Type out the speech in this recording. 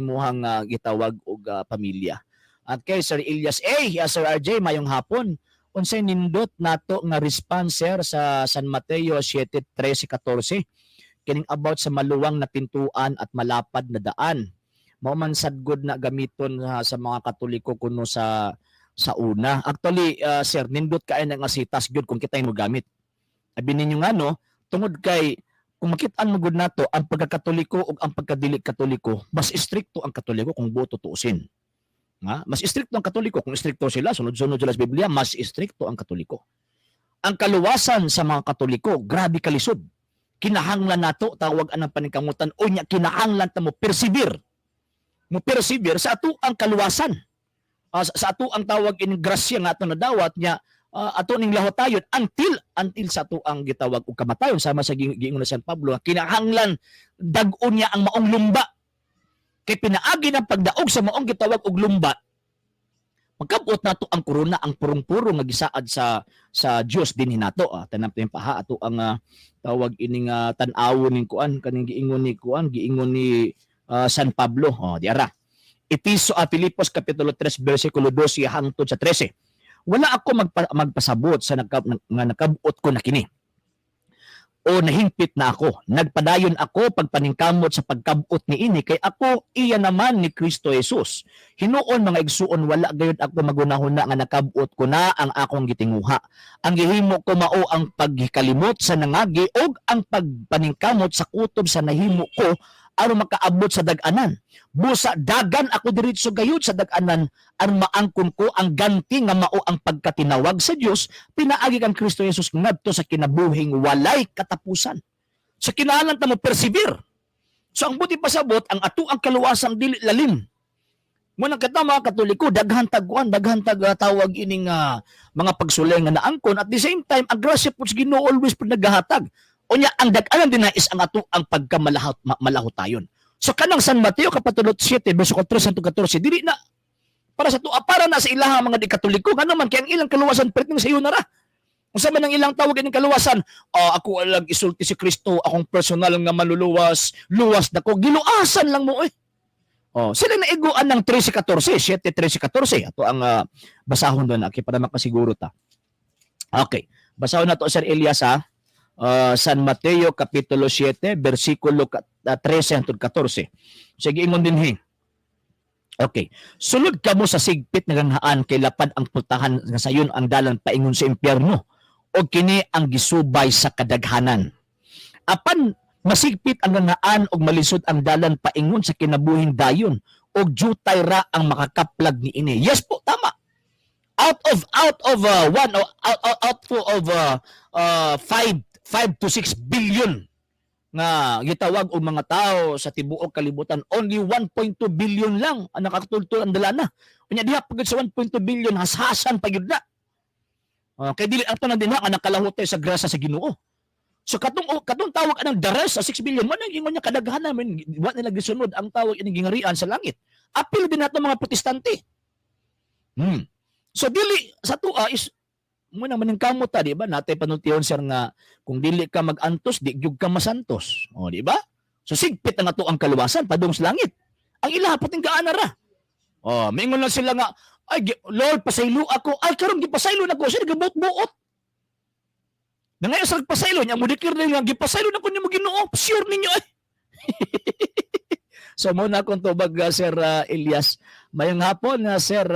imuhang gitawag og pamilya. At kay Sir Elias Sir RJ mayong hapon. Unsay nindot nato nga response sir sa San Mateo 7:13-14 kining about sa maluwang na pintuan at malapad na daan. Mao man sad good na gamiton sa mga Katoliko kuno sa una. Actually sir nindot kay na nga sitas gyud kung kitay mo gamit. Abi ninyo nga no, tungod kay kung makit-an mo gud nato ang pagkakatoliko ug ang pagkadili katoliko, mas istrikto ang Katoliko kung buo tutuusin. Ha? Mas istrikto ang Katoliko. Kung istrikto sila, sunod-sunod sila sa Biblia, mas istrikto ang Katoliko. Ang kaluwasan sa mga Katoliko, grabe kalisod. Kinahanglan nato, tawag anang paningkamutan, o niya, kinahanglan ta mo persevere. Mo persevere sa ato ang kaluwasan. Sa ato ang tawag in grasya nga ato nadawat niya, ato ning lahotayon until sa ato ang gitawag og kamatayon sama sa giingon na San Pablo, kinahanglan dag-on niya ang maong lumba. Kay pinaagi ng pagdaog sa maong gitawag og lumba, magkabot nato ang korona, ang purong-puro nga gisaad sa Dios dinhi nato. Tanang paha ato ang tawag ining tan-awon ning kuan kaning giingon ni San Pablo. Diara. Filipos kapitulo 3 bersikulo 12 hangtod sa 13. Wala ako magpasabot sa nakabot ko na kini. O nahingpit na ako. Nagpadayon ako pagpaningkamot sa pagkabot ni ini kay ako iya naman ni Kristo Jesus. Hinuon mga igsuon wala gayud ako magunahon na nga nakabot ko na ang akong gitinguha. Ang gihimo ko mao ang paghikalimot sa nangagi og ang pagpaningkamot sa kutob sa nahimo ko aron makaabot sa dag-anan. Busa dagan ako diretso gayud sa dag-anan aron maangkon ko ang ganti nga mao ang pagkatinawag sa Dios pinaagi kang Kristo Jesus ngadto sa kinabuhing walay katapusan. So kinahanglan ta mo persevere. So ang buti pasabot ang ato ang kaluwasan dili lalim. Muna kita mga Katoliko daghan tag tawag ining mga pagsulay nga naangkon at the same time ang grasya po sa Ginoo always pud nagahatag. Unya ang dag-anan din na is ang ato ang pagkamalahotayon. So kanang San Mateo kapitulo 7 bersikulo 13-14 dili na para sa para na sa ilaha mga di Katoliko ngano man kay ang ilang kaluwasan perting sa iyo na ra. Unsa man ang ilang tawag ining kaluwasan? Ako lang isulti si Kristo, akong personal nga maluluwas, luwas dako giluasan lang mo sila naiguan ng 13-14, 7:13-14. Ato ang basahon doon para makasiguro ta. Okay. Basahon na to Sir Elias San Mateo kapitulo 7 bersikulo 13-14. Sige ingon dinhi. Okay. Sulod kamo sa sigpit nga ganhaan kay lapad ang pultahan nga sayon ang dalan paingon sa impyerno o kini ang gisubay sa kadaghanan. Apan masigpit ang ganhaan og malisod ang dalan paingon sa kinabuhing dayon og jutay ra ang makakaplag ni ini. Yes po, tama. Out of 5 to 6 billion nga gitawag og mga tao sa tibuok kalibutan, only 1.2 billion lang ang nakatultol ang dalana. Unya diha pagod sa 1.2 billion hashasan pagyud na. Kay dili ato na dinha nga nakalahote sa grasa sa Ginoo. So katong tawag anang dares sa 6 billion mo nang ingon niya kadaghan namin wa nila gisunod ang tawag ining gingarian sa langit. Apil din nato mga protestante. So dili sa tua is muna maning kamot di ba? Natay panultiyon sir nga kung dili ka magantos, di gyud ka masantos. Di ba? So sigpit na ato ang kaluwasan padung sa langit. Ang ilaha pating gaana ra. Mingon lang sila nga, ay Lord, pasaylo ako. Ay karon gipasaylo nako, sila gabot-buot. Na ngayon sa pasaylo niya, mo declare nila gipasaylo nako nimo Ginoo. Sure ninyo ay. So muna akong tubag Sir Elias. Mayong hapon Sir